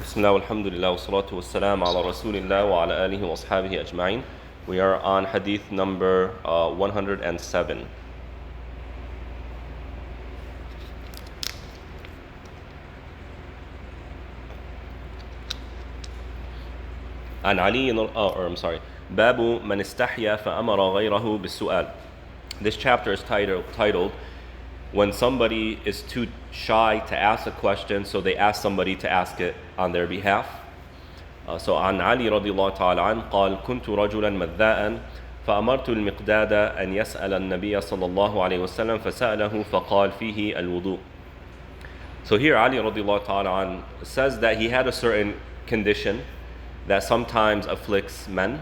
بسم الله والحمد لله والصلاة والسلام على رسول الله وعلى آله وأصحابه أجمعين. We are on hadith number 107. عن علي باب من استحيا فأمر غيره بالسؤال. This chapter is titled when somebody is too shy to ask a question, so they ask somebody to ask it on their behalf. So عن علي رضي الله تعالى عنه قال كنت رجلا مذاء فأمرت المقداد أن يسأل النبي صلى الله عليه وسلم فسأله فقال فيه الوضوء. So here Ali رضي الله تعالى عنه says that he had a certain condition that sometimes afflicts men,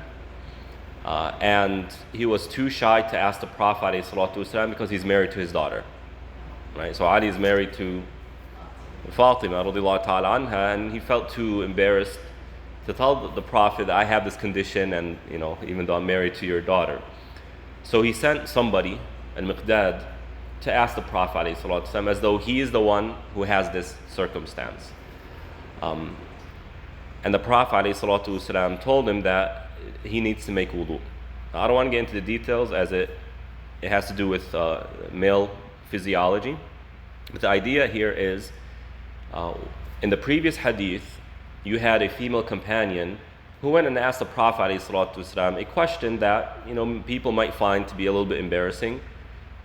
and he was too shy to ask the Prophet ﷺ because he's married to his daughter. Right? So Ali is married to Fatima radiallahu ta'ala anha, and he felt too embarrassed to tell the Prophet that I have this condition, and even though I'm married to your daughter. So he sent somebody, al-Miqdad, to ask the Prophet ﷺ as though he is the one who has this circumstance. And the Prophet ﷺ told him that he needs to make wudu. Now, I don't want to get into the details as it has to do with male physiology. But the idea here is, in the previous hadith, you had a female companion who went and asked the Prophet ﷺ a question that people might find to be a little bit embarrassing.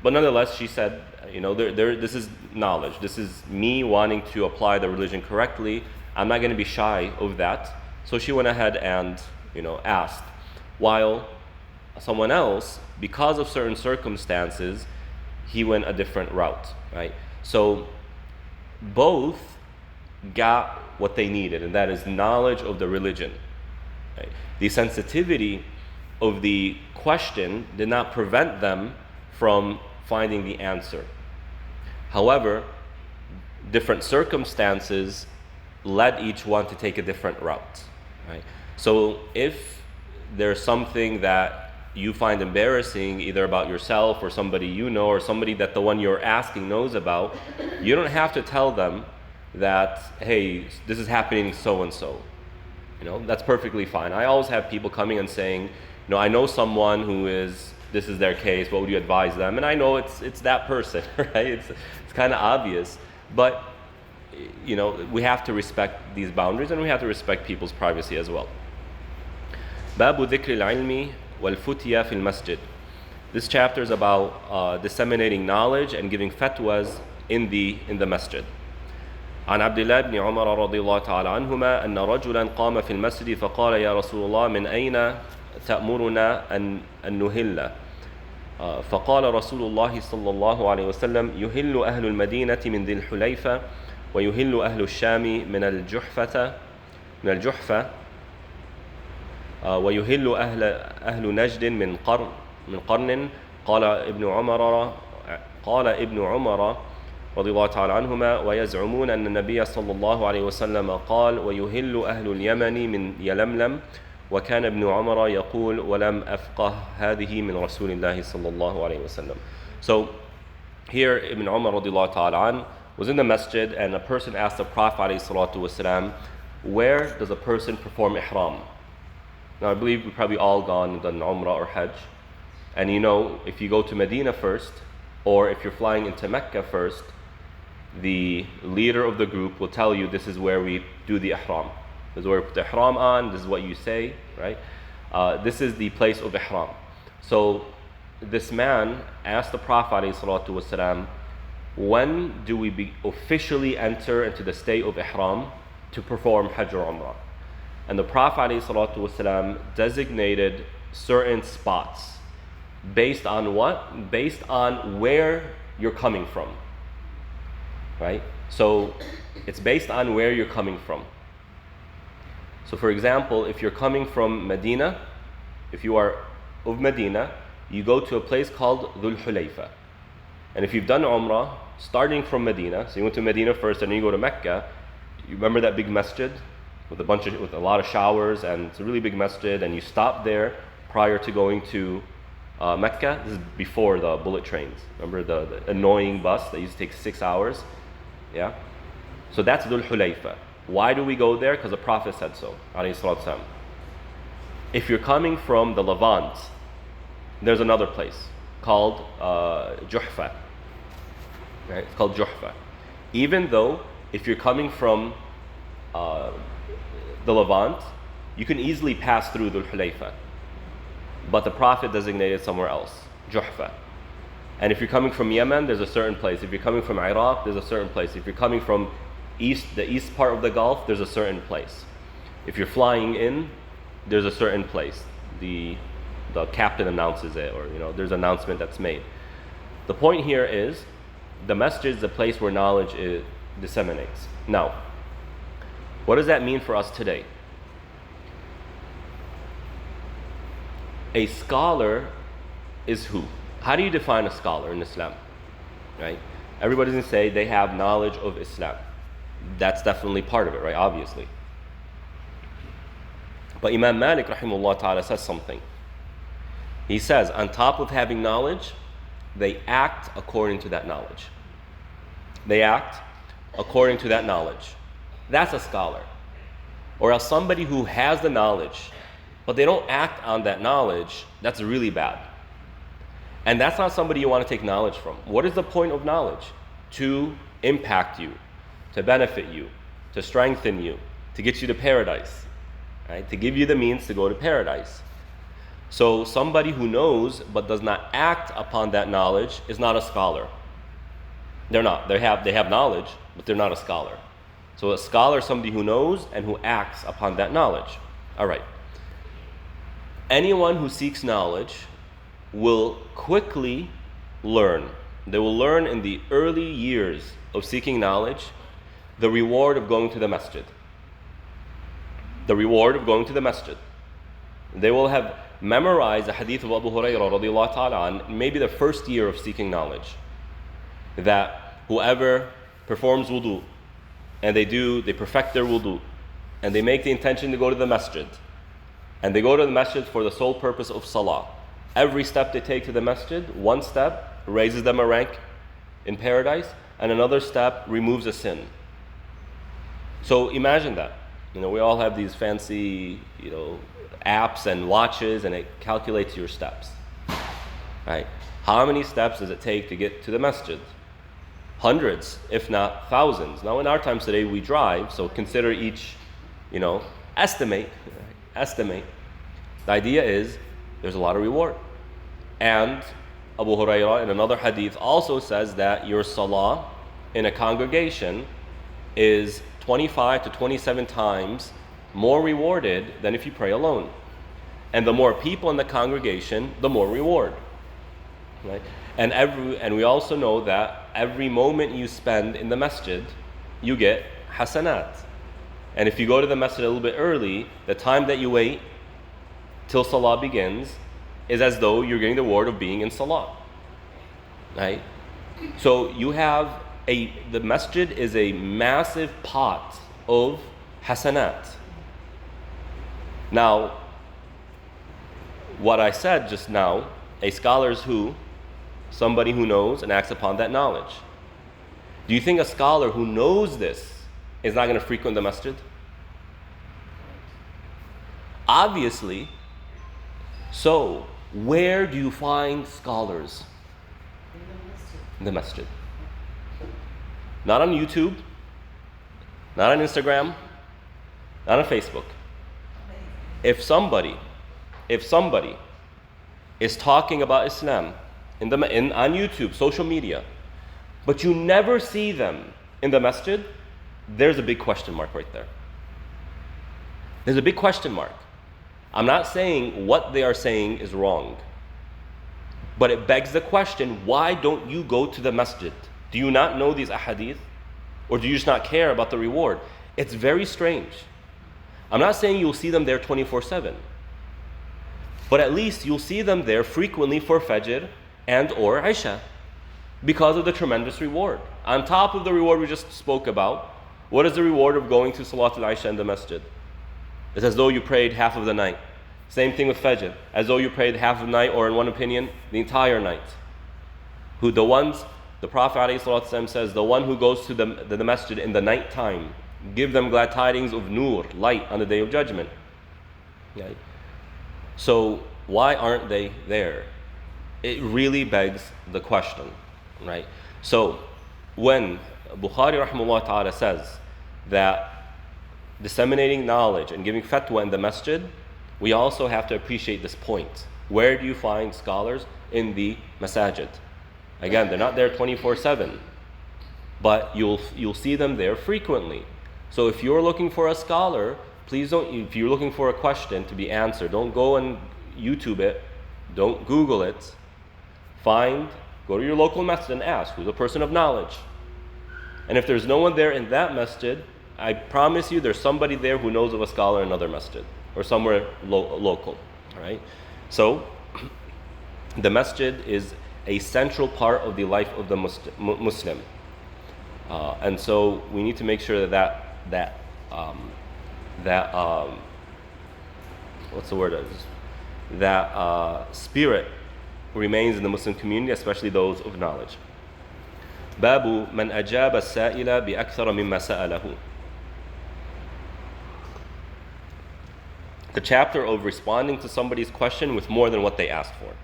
But nonetheless, she said, this is knowledge. This is me wanting to apply the religion correctly. I'm not going to be shy of that. So she went ahead and asked. While someone else, because of certain circumstances, he went a different route, right? So both got what they needed, and that is knowledge of the religion. Right? The sensitivity of the question did not prevent them from finding the answer. However, different circumstances led each one to take a different route. Right? So if there's something that you find embarrassing, either about yourself or somebody or somebody that the one you're asking knows about, you don't have to tell them that, hey, this is happening so and so. That's perfectly fine. I always have people coming and saying, I know someone this is their case, what would you advise them? And I know it's that person, right? It's kind of obvious, but we have to respect these boundaries, and we have to respect people's privacy as well. باب ذكر العلم والفتيا في المسجد. This chapter is about disseminating knowledge and giving fatwas in the masjid. عن عبد الله بن عمر رضي الله تعالى عنهما أن رجلا قام في المسجد فقال يا رسول الله من أين تأمرنا أن نهل؟ فقال رسول الله صلى الله عليه وسلم يهل أهل المدينة من ذي الحليفة ويهل أهل الشام من الجحفة ويهل أهل نجد من قرن. قال ابن عمر رضي الله تعالى عنهما ويزعمون أن النبي صلى الله عليه وسلم قال ويهل أهل اليمن من يلملم وكان ابن عمر يقول ولم أفقه هذه من رسول الله صلى الله عليه وسلم. So here Ibn Umar رضي الله تعالى عنه was in the masjid, and a person asked the Prophet ﷺ, where does a person perform ihram? Now I believe we've probably all gone and done Umrah or Hajj, and if you go to Medina first, or if you're flying into Mecca first, the leader of the group will tell you this is where we do the ihram. This is where we put the ihram on, this is what you say, right? This is the place of ihram. So this man asked the Prophet ﷺ, when do we officially enter into the state of ihram to perform Hajj or Umrah? And the Prophet ﷺ designated certain spots. Based on what? Based on where you're coming from. Right? So it's based on where you're coming from. So for example, if you're coming from Medina, if you are of Medina, you go to a place called Dhul Hulayfa. And if you've done Umrah, starting from Medina, so you went to Medina first and then you go to Mecca, you remember that big masjid with a lot of showers, and it's a really big masjid, and you stop there prior to going to Mecca. This is before the bullet trains. Remember the annoying bus that used to take 6 hours? Yeah? So that's Dhul Hulayfa. Why do we go there? Because the Prophet said so, alayhi salatu wasalam. If you're coming from the Levant, there's another place called Juhfa. Right? It's called Juhfa. Even though if you're coming from the Levant, you can easily pass through Dhul Hulayfa. But the Prophet designated somewhere else, Juhfa. And if you're coming from Yemen, there's a certain place. If you're coming from Iraq, there's a certain place. If you're coming from the east part of the Gulf, there's a certain place. If you're flying in, there's a certain place. The captain announces it, or there's an announcement that's made. The point here is, the masjid is the place where knowledge disseminates. Now, what does that mean for us today? A scholar is who? How do you define a scholar in Islam? Right? Everybody's going to say they have knowledge of Islam. That's definitely part of it, right? Obviously. But Imam Malik rahimahullah ta'ala says something. He says, on top of having knowledge, they act according to that knowledge. They act according to that knowledge. That's a scholar. Or else somebody who has the knowledge, but they don't act on that knowledge, that's really bad. And that's not somebody you want to take knowledge from. What is the point of knowledge? To impact you, to benefit you, to strengthen you, to get you to paradise, right? To give you the means to go to paradise. So somebody who knows but does not act upon that knowledge is not a scholar. They're not. They have knowledge, but they're not a scholar. So a scholar is somebody who knows and who acts upon that knowledge. All right. Anyone who seeks knowledge will quickly learn. They will learn in the early years of seeking knowledge the reward of going to the masjid. The reward of going to the masjid. They will have memorized the hadith of Abu Hurairah radiallahu ta'ala an, maybe the first year of seeking knowledge, that whoever performs wudu, and they perfect their wudu, and they make the intention to go to the masjid, and they go to the masjid for the sole purpose of salah. Every step they take to the masjid, one step raises them a rank in paradise, and another step removes a sin. So imagine that. We all have these fancy, apps and watches, and it calculates your steps. Right? How many steps does it take to get to the masjid? Hundreds, if not thousands. Now in our times today we drive, so consider each, estimate. Estimate. The idea is there's a lot of reward. And Abu Hurairah in another hadith also says that your salah in a congregation is 25 to 27 times more rewarded than if you pray alone. And the more people in the congregation, the more reward. Right? And we also know that every moment you spend in the masjid, you get hasanat. And if you go to the masjid a little bit early, the time that you wait till salah begins is as though you're getting the reward of being in salah. Right? So you have the masjid is a massive pot of hasanat. Now, what I said just now, a scholar is who? Somebody who knows and acts upon that knowledge. Do you think a scholar who knows this is not going to frequent the masjid? Obviously. So, where do you find scholars? In the masjid. Not on YouTube, not on Instagram, not on Facebook. If somebody is talking about Islam on YouTube, social media, but you never see them in the masjid, there's a big question mark right there. There's a big question mark. I'm not saying what they are saying is wrong, but it begs the question, why don't you go to the masjid? Do you not know these ahadith? Or do you just not care about the reward? It's very strange. I'm not saying you'll see them there 24/7, but at least you'll see them there frequently for Fajr and or Isha because of the tremendous reward. On top of the reward we just spoke about, what is the reward of going to Salatul Isha in the masjid? It's as though you prayed half of the night. Same thing with Fajr, as though you prayed half of the night, or in one opinion, the entire night. The Prophet ﷺ says, the one who goes to the masjid in the night time, give them glad tidings of nur, light on the day of judgment. Right? So why aren't they there? It really begs the question, right? So when Bukhari rahimahullah ta'ala says that disseminating knowledge and giving fatwa in the masjid, we also have to appreciate this point. Where do you find scholars? In the masajid. Again, they're not there 24/7, but you'll see them there frequently. So if you're looking for a scholar, please don't, if you're looking for a question to be answered, don't go and YouTube it, don't Google it. Go to your local masjid and ask, who's a person of knowledge? And if there's no one there in that masjid, I promise you there's somebody there who knows of a scholar in another masjid or somewhere local, right? So the masjid is a central part of the life of the Muslim. And so we need to make sure that spirit remains in the Muslim community, especially those of knowledge. باب من أجاب السائل بأكثر مما سأله. The chapter of responding to somebody's question with more than what they asked for.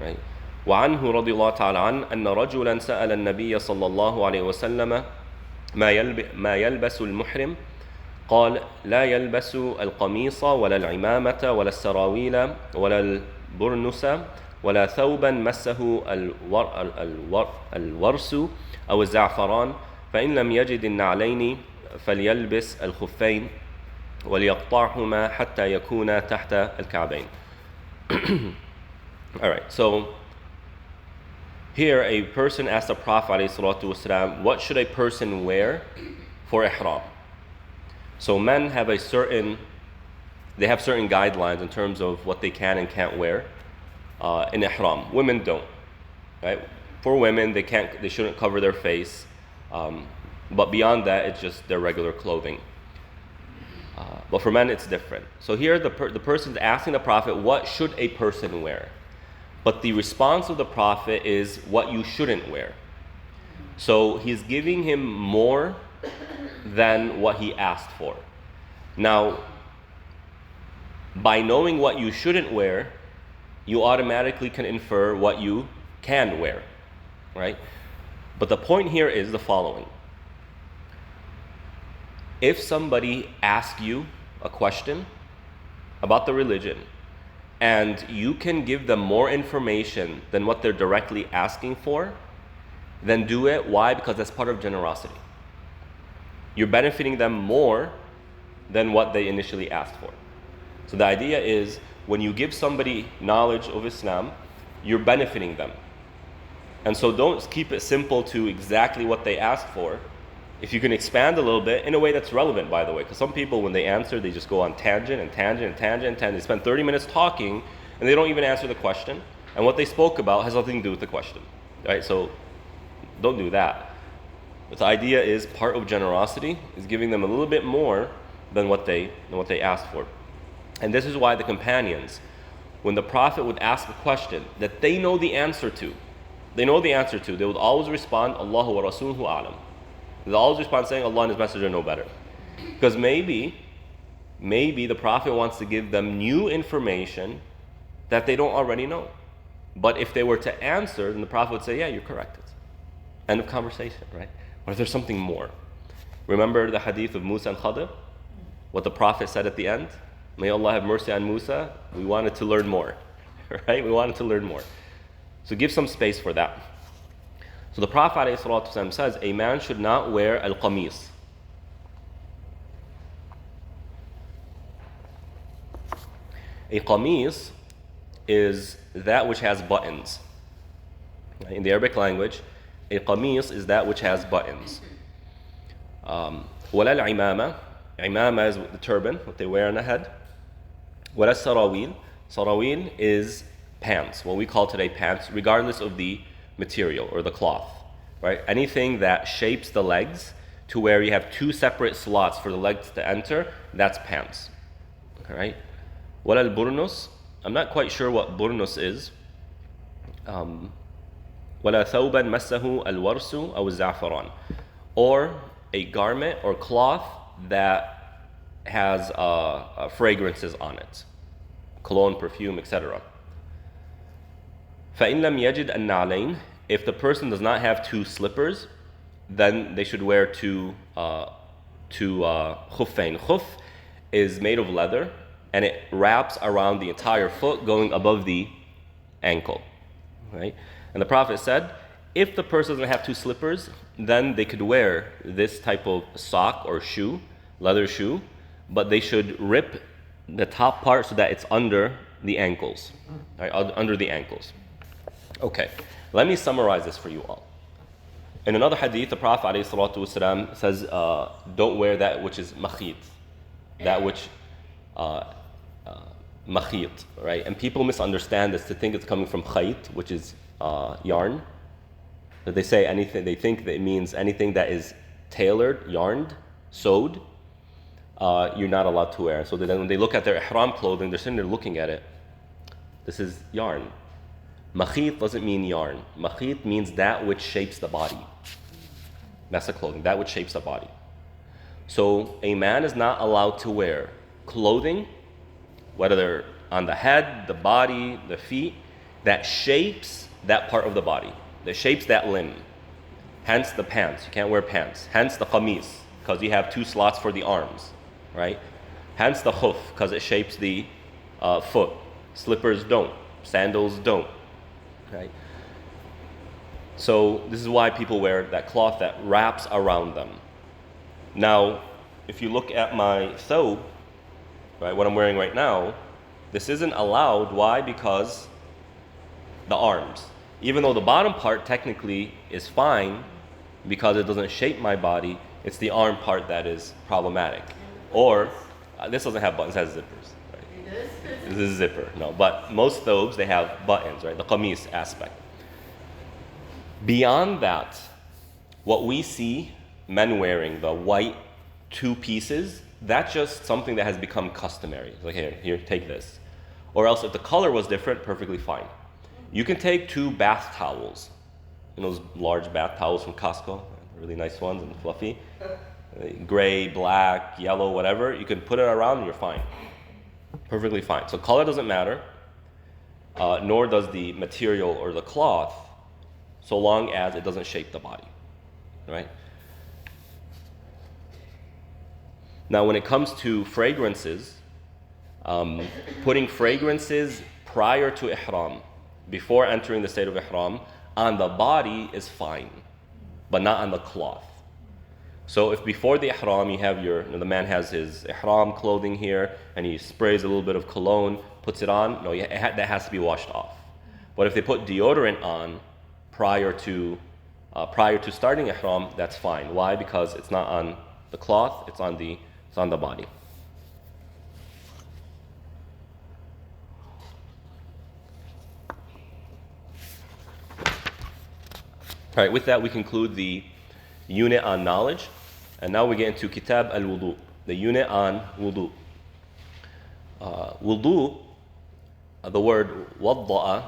Right? وعنه رضي الله تعالى عنه أن رجلا سأل النبي صلى الله عليه وسلم ما يلبس المحرم قال لا يلبس القميص ولا العمامة ولا السراويل ولا البرنس ولا ثوبا مسه الورس أو الزعفران فإن لم يجد النعلين فليلبس الخفين وليقطعهما حتى يكونا تحت الكعبين. All right, so here a person asked the Prophet ﷺ, what should a person wear for ihram? So men have certain guidelines in terms of what they can and can't wear in ihram. Women don't, right? For women, they shouldn't cover their face, but beyond that, it's just their regular clothing. But for men, it's different. So here, the person's asking the Prophet, what should a person wear? But the response of the Prophet is what you shouldn't wear. So he's giving him more than what he asked for. Now, by knowing what you shouldn't wear, you automatically can infer what you can wear, right? But the point here is the following. If somebody asks you a question about the religion, and you can give them more information than what they're directly asking for, then do it. Why? Because that's part of generosity. You're benefiting them more than what they initially asked for. So the idea is, when you give somebody knowledge of Islam, you're benefiting them. And so don't keep it simple to exactly what they asked for. If you can expand a little bit, in a way that's relevant, by the way, because some people, when they answer, they just go on tangent and tangent and tangent and tangent. They spend 30 minutes talking, and they don't even answer the question. And what they spoke about has nothing to do with the question, right? So don't do that. But the idea is, part of generosity is giving them a little bit more than what they asked for. And this is why the companions, when the Prophet would ask a question that they know the answer to, they would always respond, Allahu wa Rasuluhu a'lam. They always respond saying, Allah and His Messenger know better. Because maybe the Prophet wants to give them new information that they don't already know. But if they were to answer, then the Prophet would say, yeah, you're correct. End of conversation, right? What if there's something more? Remember the hadith of Musa and Khadr? What the Prophet said at the end? May Allah have mercy on Musa. We wanted to learn more, right? We wanted to learn more. So give some space for that. So the Prophet ﷺ says, a man should not wear al-qamis. A qamis is that which has buttons. In the Arabic language, a qamis is that which has buttons. Wala al-imama. Imama is the turban, what they wear on the head. Wala sarawil. Sarawil is pants, what we call today pants, regardless of the material or the cloth, right? Anything that shapes the legs to where you have two separate slots for the legs to enter, that's pants, all right? Wala al-burnus. I'm not quite sure what burnus is. Wala thawban massahu al-warsu aw al-za'faran. Or a garment or cloth that has fragrances on it, cologne, perfume, etc. فَإِن لَمْ يَجِدْ النَّعْلَيْنِ, if the person does not have two slippers, then they should wear two khuffain. Khuf is made of leather, and it wraps around the entire foot, going above the ankle, right? And the Prophet said, if the person doesn't have two slippers, then they could wear this type of sock or shoe, leather shoe, but they should rip the top part so that it's under the ankles, right? Under the ankles. Okay, let me summarize this for you all. In another hadith, the Prophet ﷺ says, don't wear that which is makhit, that which makhit, right? And people misunderstand this to think it's coming from khayt, which is yarn. That they say anything, they think that it means anything that is tailored, yarned, sewed, you're not allowed to wear. So then when they look at their ihram clothing, they're sitting there looking at it. This is yarn. Makhit doesn't mean yarn. Makhit means that which shapes the body. That's the clothing, that which shapes the body. So a man is not allowed to wear clothing, whether they're on the head, the body, the feet, that shapes that part of the body, that shapes that limb. Hence the pants, you can't wear pants. Hence the qamis, because you have two slots for the arms, right? Hence the khuf, because it shapes the foot. Slippers don't, sandals don't. Right? So this is why people wear that cloth that wraps around them. Now, if you look at my thobe, right, what I'm wearing right now, this isn't allowed. Why? Because the arms. Even though the bottom part technically is fine, because it doesn't shape my body, it's the arm part that is problematic. Or, this doesn't have buttons, it has zippers. This is a zipper, no. But most thobes, they have buttons, right? The qamis aspect. Beyond that, what we see men wearing, the white two pieces, that's just something that has become customary. It's like, here, take this. Or else if the color was different, perfectly fine. You can take two bath towels, those large bath towels from Costco, really nice ones and fluffy, gray, black, yellow, whatever. You can put it around and you're fine. Perfectly fine. So color doesn't matter, nor does the material or the cloth, so long as it doesn't shape the body, right? Now, when it comes to fragrances, putting fragrances prior to ihram, before entering the state of ihram, on the body is fine, but not on the cloth. So if before the ihram you have the man has his ihram clothing here and he sprays a little bit of cologne, puts it on, that has to be washed off. But if they put deodorant on prior to starting ihram, that's fine. Why? Because it's not on the cloth, it's on the body. All right, with that we conclude the unit on knowledge, and now we get into Kitab al-Wudu, the unit on wudu. Wudu, the word wadda'a,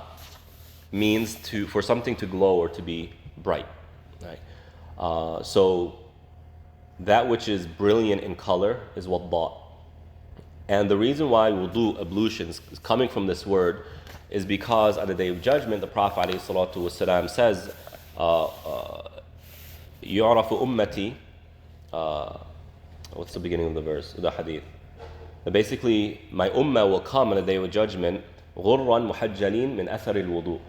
means for something to glow or to be bright. Right? So that which is brilliant in color is wadda'. And the reason why wudu, ablutions, is coming from this word is because on the Day of Judgment, the Prophet ﷺ says, يعرف أمتي, what's the beginning of the verse, the hadith? Basically, my ummah will come on the Day of Judgment, غُرًّا مُحَجَّلِينَ مِنْ أَثَرِ الْوُضُوءِ.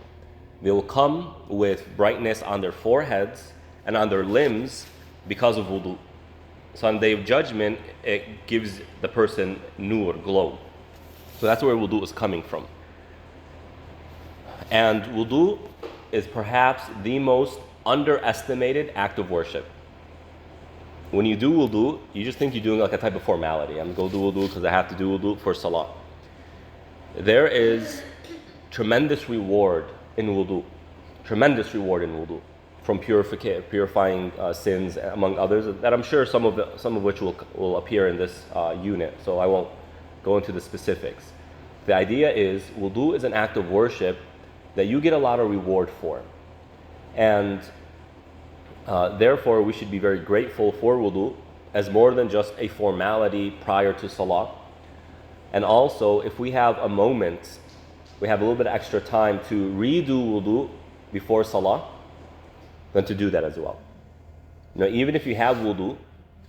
They will come with brightness on their foreheads and on their limbs because of wudu. So on the Day of Judgment, it gives the person nur, glow. So that's where wudu is coming from. And wudu is perhaps the most underestimated act of worship. When you do wudu, you just think you're doing like a type of formality. I'm going to do wudu because I have to do wudu for salah. There is tremendous reward in wudu. Tremendous reward in wudu. From purifying sins, among others, that I'm sure some of which will appear in this unit, so I won't go into the specifics. The idea is, wudu is an act of worship that you get a lot of reward for. And Therefore, we should be very grateful for wudu as more than just a formality prior to salah. And also, if we have a moment, we have a little bit of extra time to redo wudu before salah, then to do that as well. Even if you have wudu,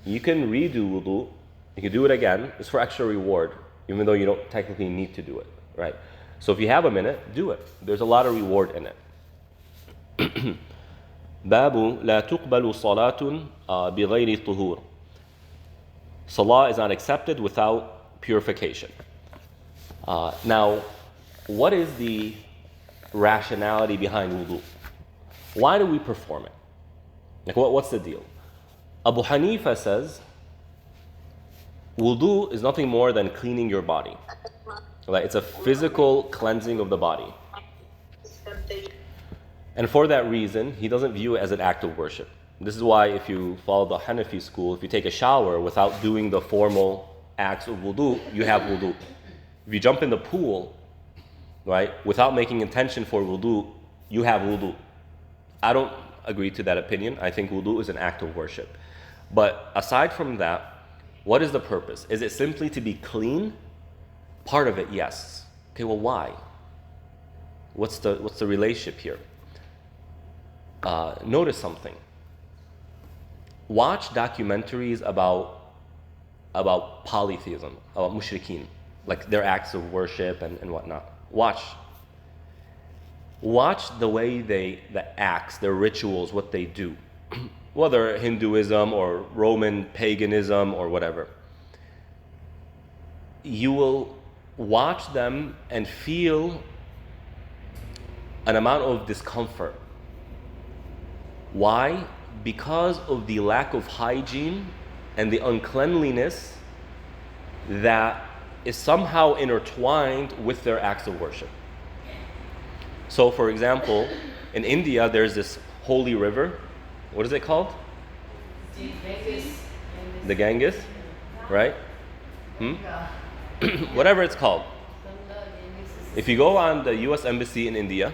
you can redo wudu, you can do it again. It's for extra reward, even though you don't technically need to do it, right? So if you have a minute, do it. There's a lot of reward in it. باب لا تقبل صلاة بغير طهور. Salah is not accepted without purification. Now, what is the rationality behind wudu? Why do we perform it? Like, what's the deal? Abu Hanifa says, wudu is nothing more than cleaning your body. Like, it's a physical cleansing of the body. And for that reason, he doesn't view it as an act of worship. This is why if you follow the Hanafi school, if you take a shower without doing the formal acts of wudu, you have wudu. If you jump in the pool, right, without making intention for wudu, you have wudu. I don't agree to that opinion. I think wudu is an act of worship. But aside from that, what is the purpose? Is it simply to be clean? Part of it, yes. Okay, well, why? What's the relationship here? Notice something. Watch documentaries about polytheism, about mushrikeen, like their acts of worship and whatnot. Watch the way the acts, their rituals, what they do, whether Hinduism or Roman paganism or whatever. You will watch them and feel an amount of discomfort. Why? Because of the lack of hygiene and the uncleanliness that is somehow intertwined with their acts of worship. So, for example, in India, there's this holy river. What is it called? The Ganges, right? Whatever it's called. If you go on the US Embassy in India,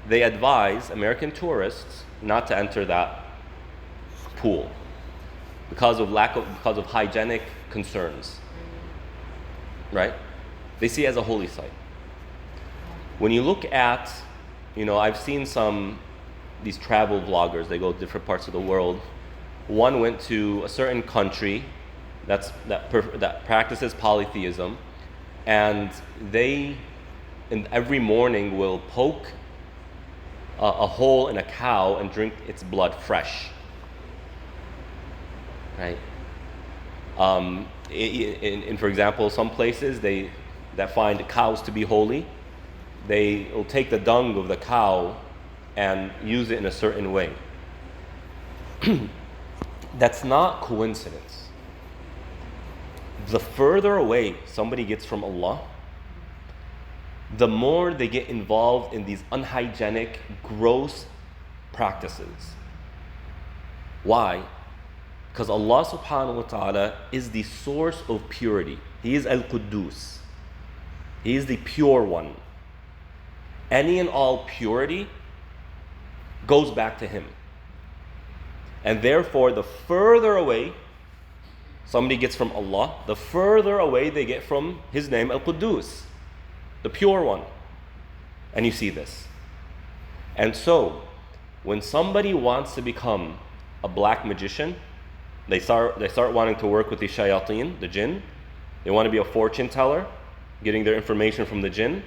they advise American tourists not to enter that pool because of hygienic concerns, right? They see it as a holy site. When you look at, I've seen these travel vloggers, they go to different parts of the world. One went to a certain country that practices polytheism, and they, every morning, will poke a hole in a cow and drink its blood fresh. Right? In for example, some places that find cows to be holy, they will take the dung of the cow and use it in a certain way. That's not coincidence. The further away somebody gets from Allah, the more they get involved in these unhygienic, gross practices. Why? Because Allah subhanahu wa ta'ala is the source of purity. He is Al-Quddus. He is the pure one. Any and all purity goes back to Him. And therefore, the further away somebody gets from Allah, the further away they get from His name, Al-Quddus, the pure one. And you see this. And so, when somebody wants to become a black magician, they start wanting to work with the shayateen, the jinn. They want to be a fortune teller, getting their information from the jinn.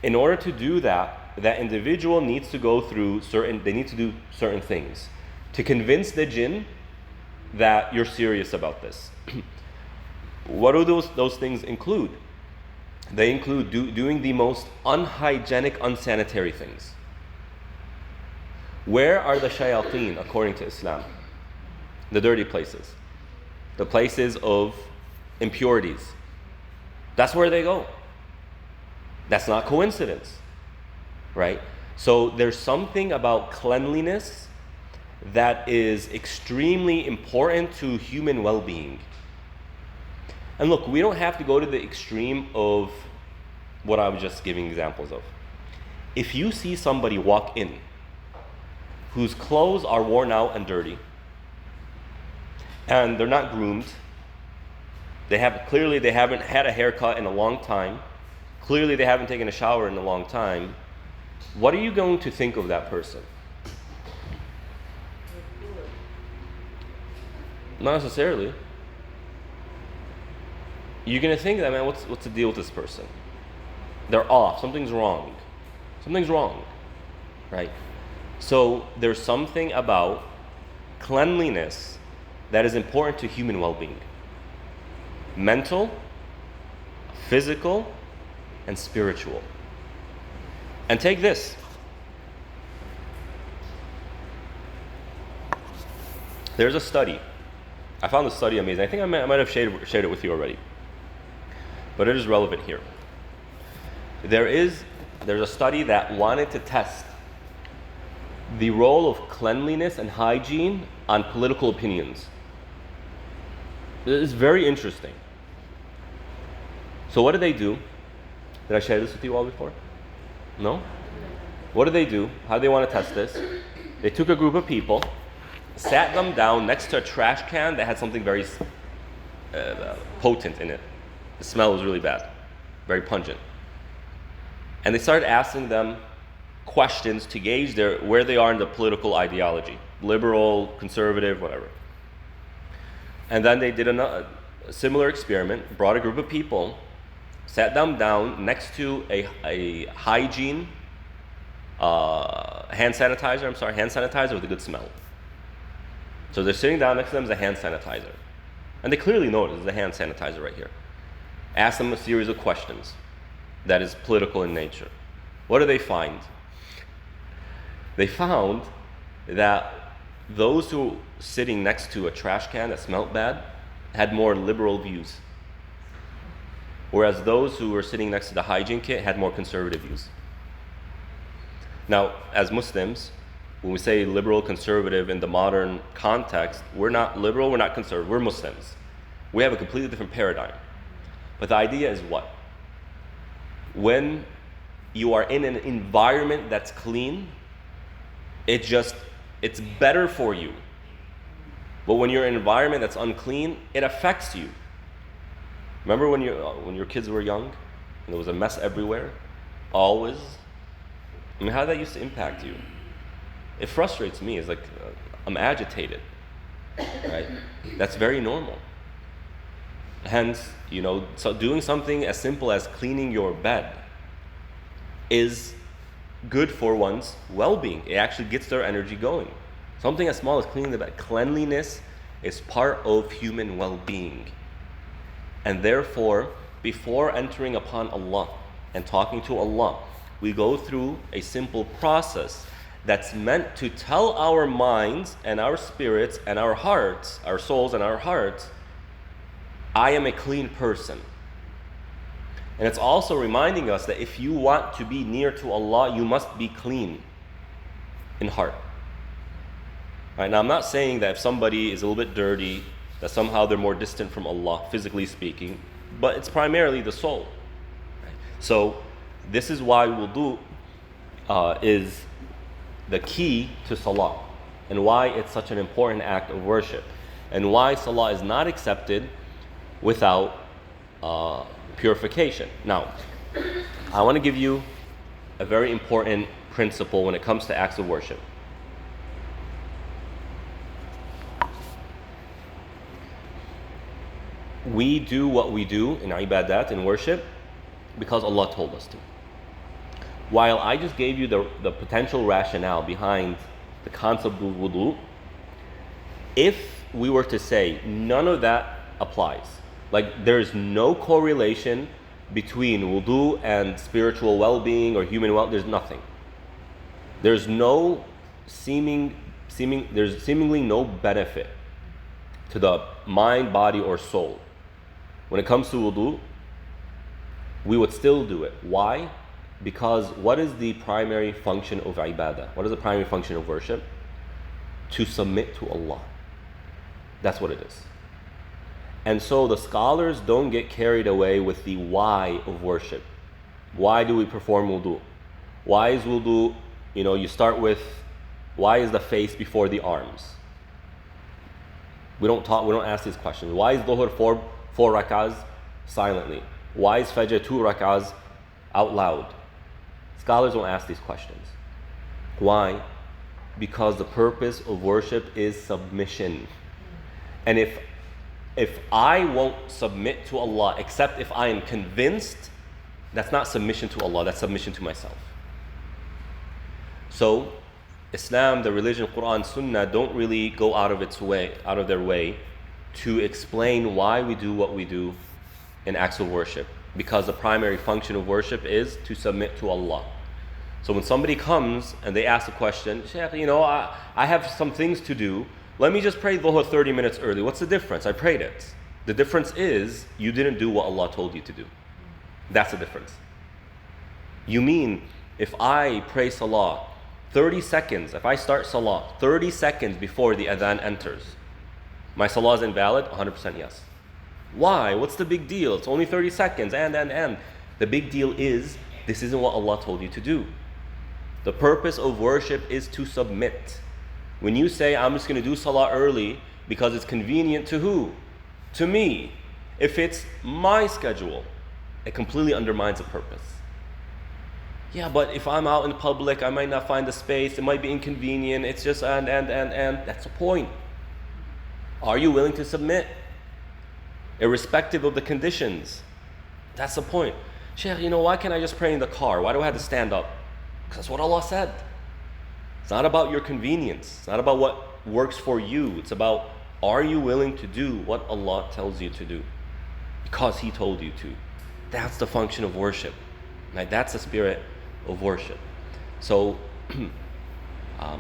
In order to do that, that individual needs to go through they need to do certain things to convince the jinn that you're serious about this. What do those things include? They include doing the most unhygienic, unsanitary things. Where are the shayateen according to Islam? The dirty places. The places of impurities. That's where they go. That's not coincidence, right? So there's something about cleanliness that is extremely important to human well-being. And look, we don't have to go to the extreme of what I was just giving examples of. If you see somebody walk in whose clothes are worn out and dirty, and they're not groomed. Clearly they haven't had a haircut in a long time. Clearly they haven't taken a shower in a long time. What are you going to think of that person? Not necessarily. You're going to think that, man, what's the deal with this person? They're off. Something's wrong. Something's wrong, right? So there's something about cleanliness that is important to human well-being. Mental, physical, and spiritual. And take this. There's a study. I found the study amazing. I think I might have shared it with you already. But it is relevant here. There's a study that wanted to test the role of cleanliness and hygiene on political opinions. It is very interesting. So what did they do? Did I share this with you all before? No? What did they do? How did they want to test this? They took a group of people, sat them down next to a trash can that had something very potent in it. The smell was really bad, very pungent. And they started asking them questions to gauge where they are in the political ideology, liberal, conservative, whatever. And then they did a similar experiment, brought a group of people, sat them down next to a hygiene hand sanitizer with a good smell. So they're sitting down next to them as a hand sanitizer. And they clearly notice there's a hand sanitizer right here. Ask them a series of questions that is political in nature. What do they find? They found that those who were sitting next to a trash can that smelled bad had more liberal views, whereas those who were sitting next to the hygiene kit had more conservative views. Now, as Muslims, when we say liberal, conservative in the modern context, we're not liberal, we're not conservative, we're Muslims. We have a completely different paradigm. But the idea is what? When you are in an environment that's clean, it's better for you. But when you're in an environment that's unclean, it affects you. Remember when your kids were young and there was a mess everywhere? Always? I mean, how did that used to impact you? It frustrates me. It's like I'm agitated, right? That's very normal. Hence, so doing something as simple as cleaning your bed is good for one's well-being. It actually gets their energy going. Something as small as cleaning the bed. Cleanliness is part of human well-being. And therefore, before entering upon Allah and talking to Allah, we go through a simple process that's meant to tell our minds and our spirits and our hearts, our souls and our hearts, I am a clean person. And it's also reminding us that if you want to be near to Allah, you must be clean in heart. Right? Now, I'm not saying that if somebody is a little bit dirty, that somehow they're more distant from Allah, physically speaking, but it's primarily the soul. Right? So, this is why wudu is the key to salah, and why it's such an important act of worship, and why salah is not accepted without purification. Now, I want to give you a very important principle when it comes to acts of worship. We do what we do in ibadat, in worship, because Allah told us to. While I just gave you the potential rationale behind the concept of wudu, if we were to say none of that applies, like there's no correlation between wudu and spiritual well-being or human there's nothing. There's seemingly no benefit to the mind, body, or soul. When it comes to wudu, we would still do it. Why? Because what is the primary function of ibadah? What is the primary function of worship? To submit to Allah. That's what it is. And so the scholars don't get carried away with the why of worship. Why do we perform wudu? Why is wudu, you start with Why is the face before the arms? We don't ask these questions. Why is Dhuhr four rak'ahs silently? Why is Fajr 2 rak'ahs out loud? Scholars don't ask these questions. Why? Because the purpose of worship is submission. And if I won't submit to Allah except if I am convinced, that's not submission to Allah, that's submission to myself. So Islam, the religion, Quran, Sunnah don't really go out of their way to explain why we do what we do in acts of worship. Because the primary function of worship is to submit to Allah. So when somebody comes and they ask a question, Shaykh, I have some things to do. Let me just pray Dhuhr 30 minutes early. What's the difference? I prayed it. The difference is you didn't do what Allah told you to do. That's the difference. You mean if I pray Salah 30 seconds, if I start Salah 30 seconds before the adhan enters, my Salah is invalid? 100% yes. Why? What's the big deal? It's only 30 seconds and. The big deal is this isn't what Allah told you to do. The purpose of worship is to submit. When you say, I'm just going to do Salah early because it's convenient to who? To me. If it's my schedule, it completely undermines the purpose. Yeah, but if I'm out in public, I might not find the space, it might be inconvenient, it's just and. That's the point. Are you willing to submit? Irrespective of the conditions. That's the point. Shaykh, why can't I just pray in the car? Why do I have to stand up? Because that's what Allah said. It's not about your convenience. It's not about what works for you. It's about, are you willing to do what Allah tells you to do? Because He told you to. That's the function of worship. Right? That's the spirit of worship. So, I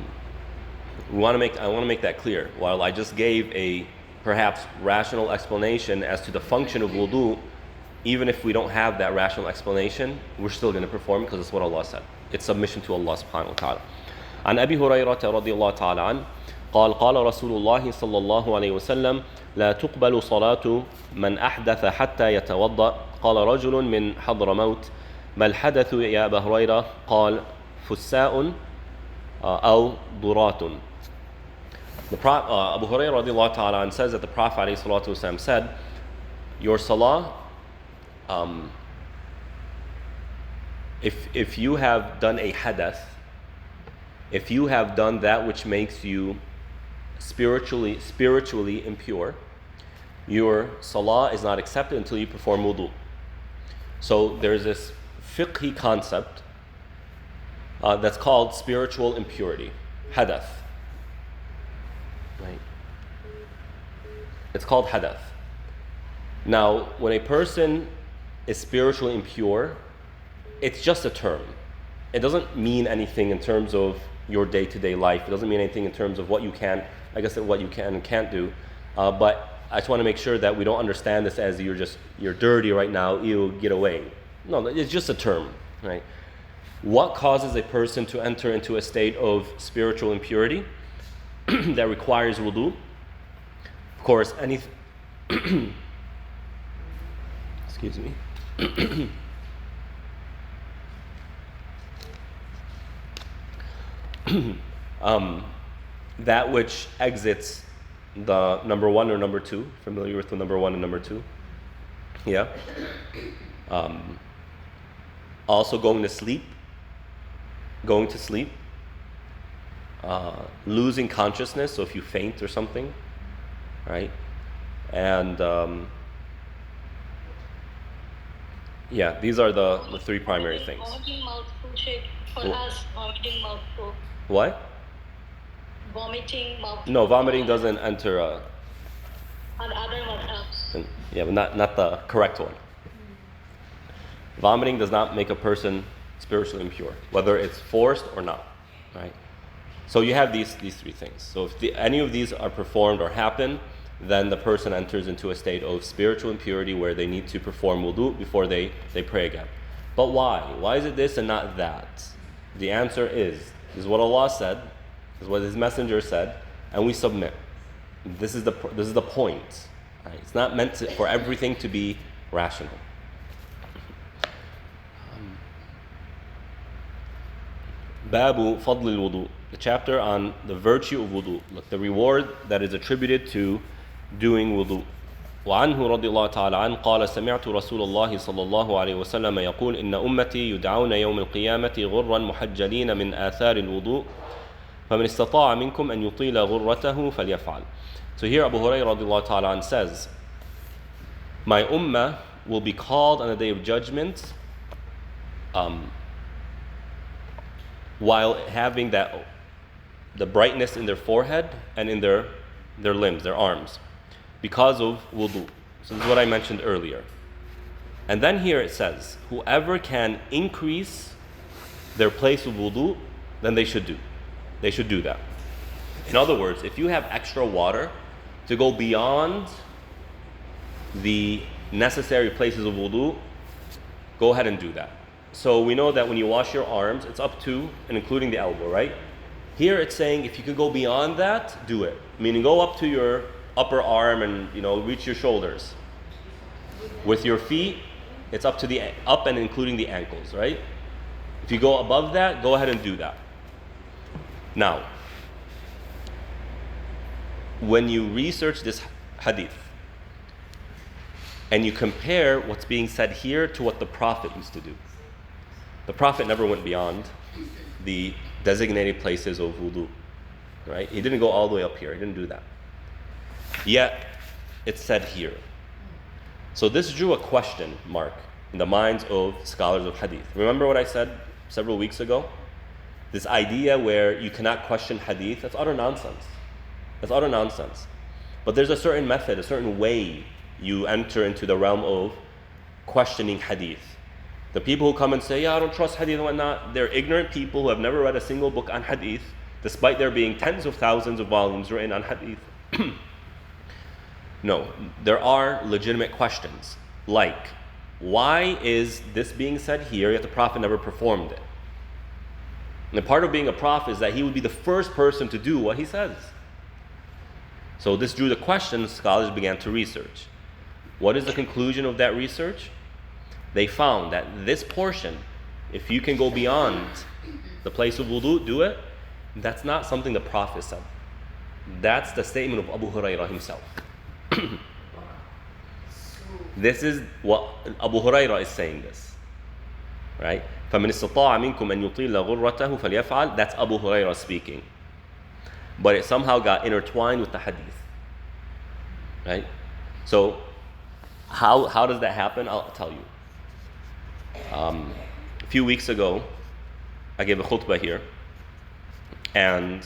want to make that clear. While I just gave a perhaps rational explanation as to the function of wudu, even if we don't have that rational explanation, we're still going to perform because it's what Allah said. It's submission to Allah subhanahu wa ta'ala. عن أبي هريرة رضي الله تعالى عنه قال قال رسول الله صلى الله عليه وسلم لا تقبل صلاة من أحدث حتى يتوضأ قال رجل من حضرموت ما الحدث يا أبا هريرة قال فساء أو ضرات. Abu Hurairah radiallahu ta'ala anhu says that the Prophet alayhi salatu wasalam said, your salah, if you have done a hadath, if you have done that which makes you spiritually impure, your salah is not accepted until you perform wudu. So there's this fiqhi concept that's called spiritual impurity, hadath. Right? It's called hadath. Now, when a person is spiritually impure, it's just a term. It doesn't mean anything in terms of your day-to-day life. It doesn't mean anything in terms of what you can and can't do. But I just want to make sure that we don't understand this as you're dirty right now, ew, get away. No, it's just a term, right? What causes a person to enter into a state of spiritual impurity that requires wudu? Of course, excuse me. That which exits the number one or number two. Familiar with the number one and number two? Yeah. Also going to sleep. Losing consciousness, so if you faint or something, right? And these are the three primary things. Vomiting mouthful, Sheikh, for us, vomiting mouthful. What? Vomiting mouthful. No, vomiting doesn't enter. On other madhabs. Yeah, but not the correct one. Vomiting does not make a person spiritually impure, whether it's forced or not, right? So you have these three things. So if any of these are performed or happen, then the person enters into a state of spiritual impurity where they need to perform wudu before they pray again. But why? Why is it this and not that? The answer is what Allah said, this is what His Messenger said, and we submit. This is the point. Right? It's not meant for everything to be rational. Babu fadl al-wudu. the chapter on the virtue of wudu, like the reward that is attributed to doing wudu. وعنه رضي الله تعالى عنه قال سمعت رسول الله صلى الله عليه وسلم يقول إن أمتي يدعون يوم القيامة غرا محجلين من آثار الوضوء فمن استطاع منكم أن يطيل غرته فليفعل. So here Abu Hurairah رضي الله تعالى عنه says, my ummah will be called on the day of judgment while having the brightness in their forehead and in their limbs, their arms, because of wudu. So this is what I mentioned earlier. And then here it says, whoever can increase their place of wudu, then they should do that. In other words, if you have extra water to go beyond the necessary places of wudu, go ahead and do that. So we know that when you wash your arms, it's up to and including the elbow, right? Here it's saying if you could go beyond that, do it. Meaning go up to your upper arm and reach your shoulders. With your feet, it's up and including the ankles, right? If you go above that, go ahead and do that. Now, when you research this hadith and you compare what's being said here to what the Prophet used to do, the Prophet never went beyond the designated places of wudu, right? He didn't go all the way up here. He didn't do that. Yet, it's said here. So this drew a question mark in the minds of scholars of hadith. Remember what I said several weeks ago? This idea where you cannot question hadith, that's utter nonsense. That's utter nonsense. But there's a certain method, a certain way you enter into the realm of questioning hadith. The people who come and say, I don't trust hadith and whatnot, they're ignorant people who have never read a single book on hadith, despite there being tens of thousands of volumes written on hadith. No, there are legitimate questions, like, why is this being said here, yet the Prophet never performed it? And the part of being a prophet is that he would be the first person to do what he says. So this drew the question, scholars began to research. What is the conclusion of that research? They found that this portion, if you can go beyond the place of wudu, do it. That's not something the Prophet said. That's the statement of Abu Hurairah himself. This is what Abu Hurairah is saying this. Right? فَمِنِ اسْتَطَاعَ مِنْكُمْ أَنْ يُطِيلَ غُرَّتَهُ فَلْيَفْعَلْ. That's Abu Hurairah speaking. But it somehow got intertwined with the hadith. Right? So, how does that happen? I'll tell you. A few weeks ago, I gave a khutbah here, and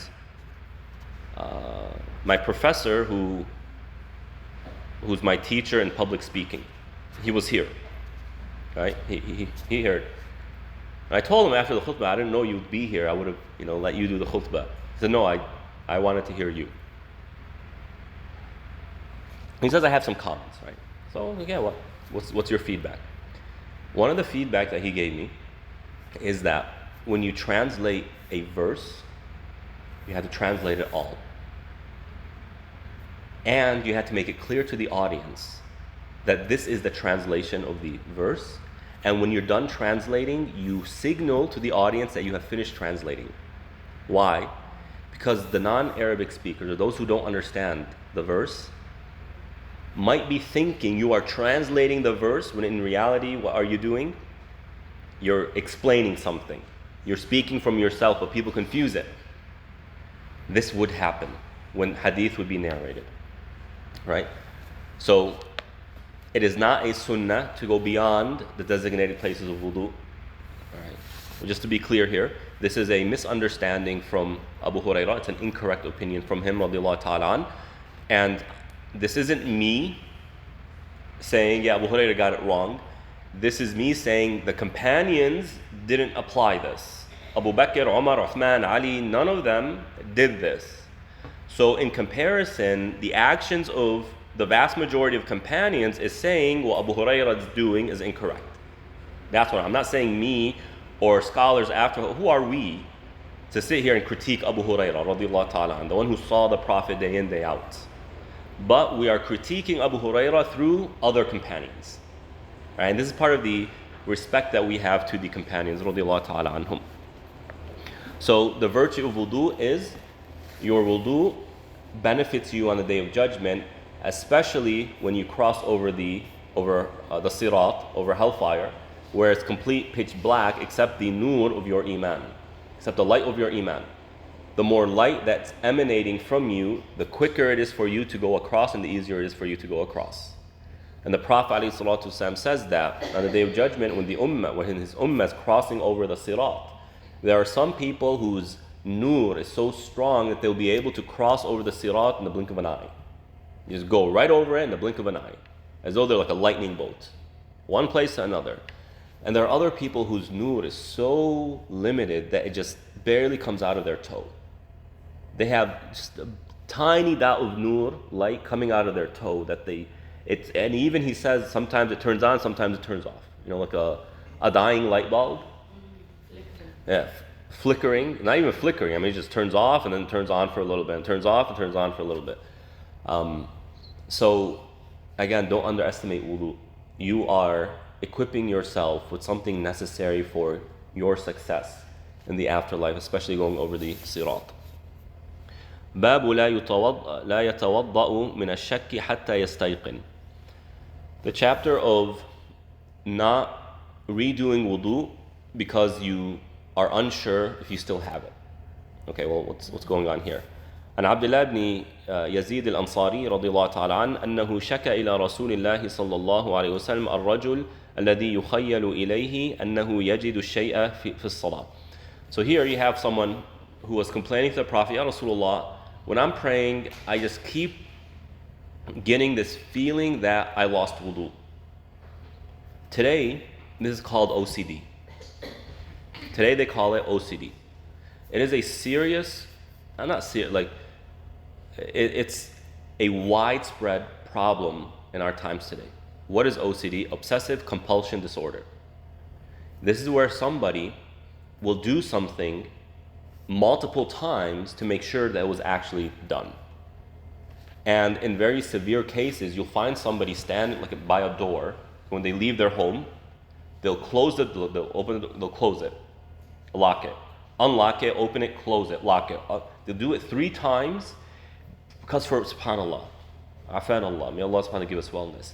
my professor, who's my teacher in public speaking, he was here, right? He heard. And I told him after the khutbah, I didn't know you'd be here. I would have, let you do the khutbah. He said, no, I wanted to hear you. He says, I have some comments, right? So, yeah, what's your feedback? One of the feedback that he gave me is that when you translate a verse, you have to translate it all. And you have to make it clear to the audience that this is the translation of the verse. And when you're done translating, you signal to the audience that you have finished translating. Why? Because the non-Arabic speakers, or those who don't understand the verse, might be thinking you are translating the verse when in reality, what are you doing? You're explaining something. You're speaking from yourself, but people confuse it. This would happen when hadith would be narrated, right? So it is not a sunnah to go beyond the designated places of wudu. All right. Well, just to be clear here, this is a misunderstanding from Abu Hurairah. It's an incorrect opinion from him, radiallahu ta'ala an. And this isn't me saying, Abu Hurairah got it wrong. This is me saying the companions didn't apply this. Abu Bakr, Umar, Uthman, Ali, none of them did this. So in comparison, the actions of the vast majority of companions is saying what Abu Hurairah is doing is incorrect. That's what I'm not saying me or scholars after. Who are we to sit here and critique Abu Hurairah, radiallahu ta'ala, the one who saw the Prophet day in, day out? But we are critiquing Abu Hurairah through other companions. Right? And this is part of the respect that we have to the companions, radiallahu ta'ala anhum. So the virtue of wudu is your wudu benefits you on the day of judgment, especially when you cross over the sirat, over hellfire, where it's complete pitch black except the nur of your iman, except the light of your iman. The more light that's emanating from you, the quicker it is for you to go across and the easier it is for you to go across. And the Prophet ﷺ says that on the day of judgment, when his ummah is crossing over the sirat, there are some people whose nur is so strong that they'll be able to cross over the sirat in the blink of an eye. You just go right over it in the blink of an eye, as though they're like a lightning bolt, one place to another. And there are other people whose nur is so limited that it just barely comes out of their toe. They have just a tiny dot of nur, light, coming out of their toe and even he says sometimes it turns on, sometimes it turns off. Like a dying light bulb. Yeah, flickering, not even flickering. It just turns off and then turns on for a little bit, and turns off and turns on for a little bit. So again, don't underestimate wudu. You are equipping yourself with something necessary for your success in the afterlife, especially going over the sirat. باب لا يتوضأ من الشك حتى يستيقن. The chapter of not redoing wudu because you are unsure if you still have it. Okay, well, what's going on here? عن عبد الله بن يزيد الأنصاري رضي الله تعالى عنه أنه شكى إلى رسول الله صلى الله عليه وسلم الرجل الذي يخيل إليه أنه يجد الشيء في الصلاة. So here you have someone who was complaining to the Prophet, Ya Rasulullah, when I'm praying, I just keep getting this feeling that I lost wudu. Today, this is called OCD. Today they call it OCD. It is a serious, it's a widespread problem in our times today. What is OCD? Obsessive compulsion disorder. This is where somebody will do something multiple times to make sure that it was actually done. And in very severe cases, you'll find somebody standing by a door. When they leave their home, they'll close it, they'll open it, they'll close it, lock it, unlock it, open it, close it, lock it. They'll do it 3 times because for subhanAllah, afan Allah, may Allah subhanahu wa ta'ala give us wellness.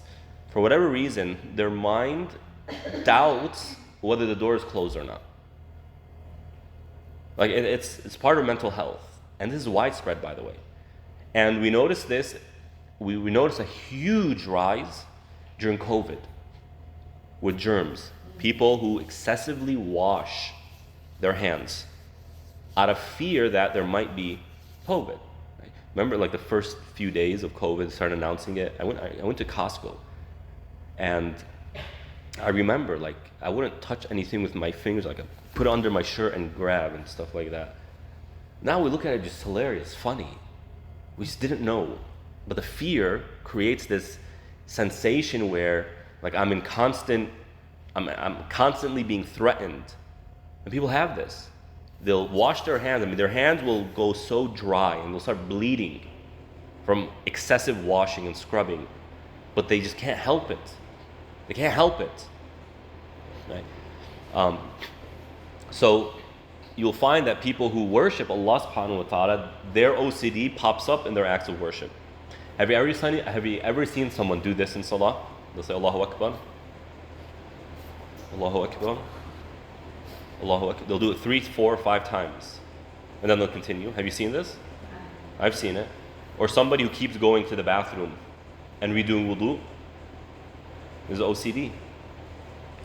For whatever reason, their mind doubts whether the door is closed or not. It's part of mental health. And this is widespread, by the way. And we noticed this, we noticed a huge rise during COVID with germs. People who excessively wash their hands out of fear that there might be COVID. Right? Remember the first few days of COVID, started announcing it. I went to Costco and I remember I wouldn't touch anything with my fingers. I put it under my shirt and grab and stuff like that. Now we look at it just hilarious, funny. We just didn't know. But the fear creates this sensation where I'm constantly being threatened. And people have this. They'll wash their hands. Their hands will go so dry and they'll start bleeding from excessive washing and scrubbing. But they just can't help it. They can't help it. Right? So you'll find that people who worship Allah subhanahu wa ta'ala, their OCD pops up in their acts of worship. Have you ever seen someone do this in salah? They'll say Allahu Akbar, Allahu Akbar, Allahu Akbar. They'll do it 3, 4, 5 times. And then they'll continue. Have you seen this? I've seen it. Or somebody who keeps going to the bathroom and redoing wudu. This is OCD.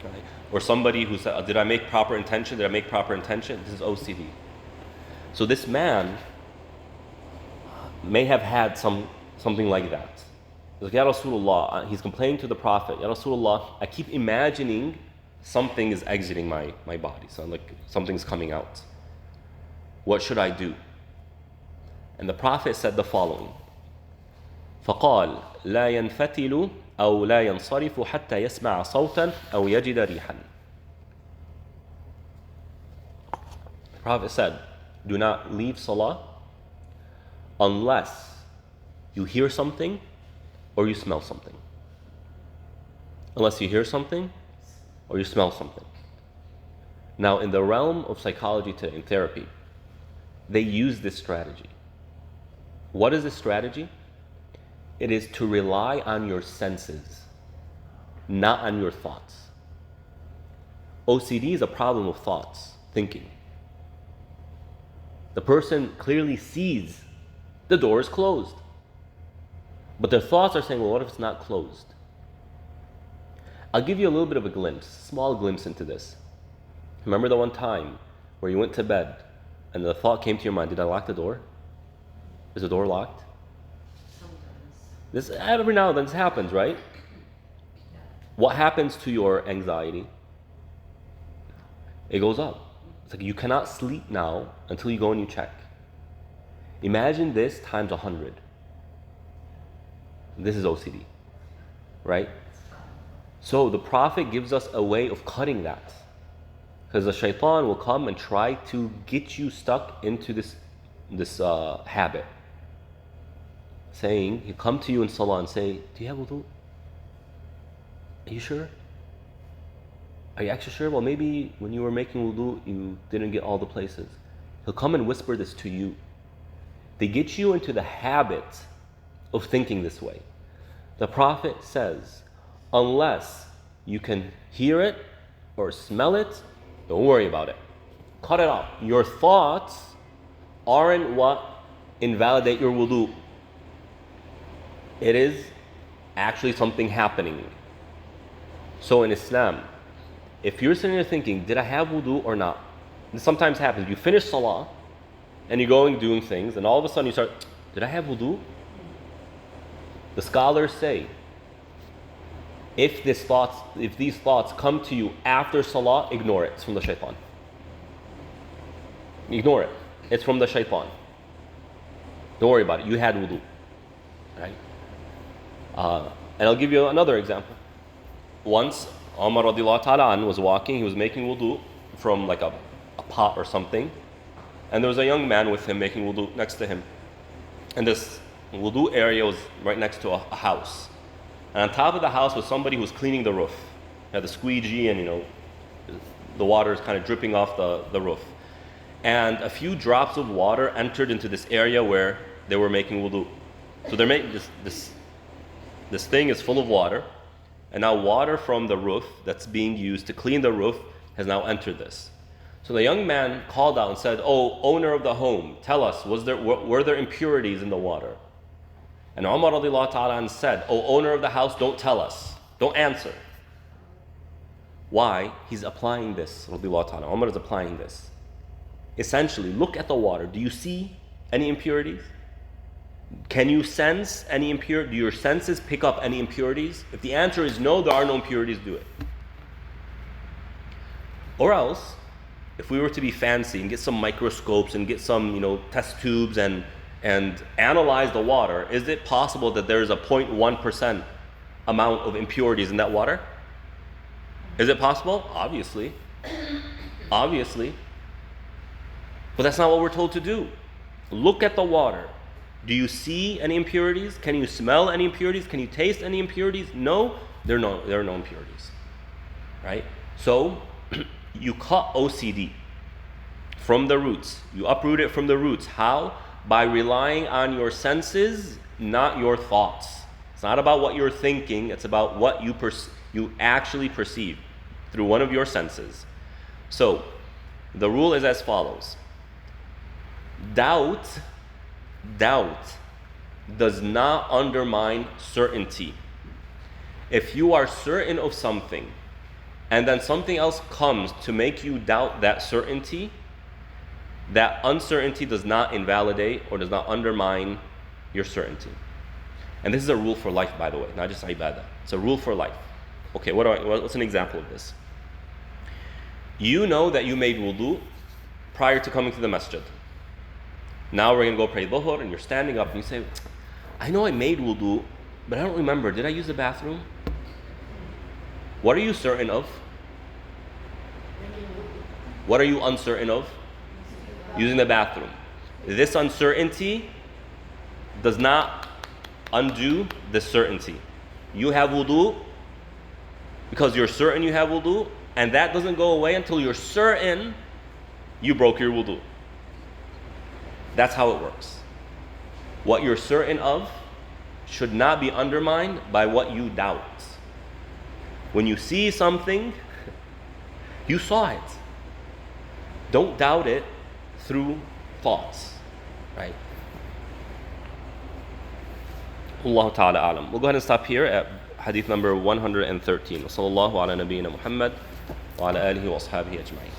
Right? Or somebody who said, did I make proper intention? Did I make proper intention? This is OCD. So this man may have had something like that. He's like, Ya Rasulullah, he's complaining to the Prophet, Ya Rasulullah, I keep imagining something is exiting my body. So something's coming out. What should I do? And the Prophet said the following. فقال لا ينفتل أو لا ينصرف حتى يسمع صوتا أو يجد ريحا. The Prophet said, do not leave salah unless you hear something or you smell something. Unless you hear something or you smell something. Now in the realm of psychology today, in therapy, they use this strategy. What is this strategy? It is to rely on your senses, not on your thoughts. OCD is a problem of thoughts, thinking. The person clearly sees the door is closed, but their thoughts are saying, well, what if it's not closed? I'll give you a little bit of a glimpse, small glimpse into this. Remember the one time where you went to bed and the thought came to your mind, did I lock the door? Is the door locked? This every now and then this happens, right? What happens to your anxiety? It goes up. It's like you cannot sleep now until you go and you check. Imagine this times 100. This is OCD, right? So the Prophet gives us a way of cutting that. Because the shaitan will come and try to get you stuck into this habit. Saying, he'll come to you in salah and say, do you have wudu? Are you sure? Are you actually sure? Well, maybe when you were making wudu, you didn't get all the places. He'll come and whisper this to you. They get you into the habit of thinking this way. The Prophet says, unless you can hear it or smell it, don't worry about it. Cut it off. Your thoughts aren't what invalidate your wudu. It is actually something happening. So in Islam, if you're sitting there thinking, did I have wudu or not? This sometimes happens. You finish salah and you're going doing things and all of a sudden you start, did I have wudu? The scholars say, if these thoughts come to you after salah, ignore it. It's from the shaitan. Ignore it. It's from the shaitan. Don't worry about it. You had wudu. Right? And I'll give you another example. Once Umar radiallahu ta'ala was walking, he was making wudu from like a pot or something, and there was a young man with him making wudu next to him. And this wudu area was right next to a house. And on top of the house was somebody who was cleaning the roof. He had the squeegee and the water is kind of dripping off the roof. And a few drops of water entered into this area where they were making wudu. So they're making this thing is full of water, and now water from the roof that's being used to clean the roof has now entered this. So the young man called out and said, oh, owner of the home, tell us, were there impurities in the water? And Umar radiallahu ta'ala said, oh, owner of the house, don't tell us. Don't answer. Why? He's applying this, radiallahu ta'ala. Umar is applying this. Essentially, look at the water. Do you see any impurities? Can you sense any impurities? Do your senses pick up any impurities? If the answer is no, there are no impurities, do it. Or else, if we were to be fancy and get some microscopes and get some, test tubes and analyze the water, is it possible that there is a 0.1% amount of impurities in that water? Is it possible? Obviously. Obviously. But that's not what we're told to do. Look at the water. Do you see any impurities? Can you smell any impurities? Can you taste any impurities? No, there are no impurities. Right? So, you cut OCD from the roots. You uproot it from the roots. How? By relying on your senses, not your thoughts. It's not about what you're thinking, it's about what you actually perceive through one of your senses. So, the rule is as follows. Doubt does not undermine certainty. If you are certain of something, and then something else comes to make you doubt that certainty, that uncertainty does not invalidate or does not undermine your certainty. And this is a rule for life, by the way, not just ibadah. It's a rule for life. Okay, what's an example of this? You know that you made wudu prior to coming to the masjid. Now we're going to go pray dhuhr, and you're standing up and you say, I know I made wudu, but I don't remember. Did I use the bathroom? What are you certain of? What are you uncertain of? Using the bathroom. This uncertainty does not undo the certainty. You have wudu because you're certain you have wudu, and that doesn't go away until you're certain you broke your wudu. That's how it works. What you're certain of should not be undermined by what you doubt. When you see something, you saw it. Don't doubt it through thoughts, right? Allah ta'ala alam. We'll go ahead and stop here at hadith number 113. وصلى الله على نبينا محمد وعلى آله وأصحابه أجمعين.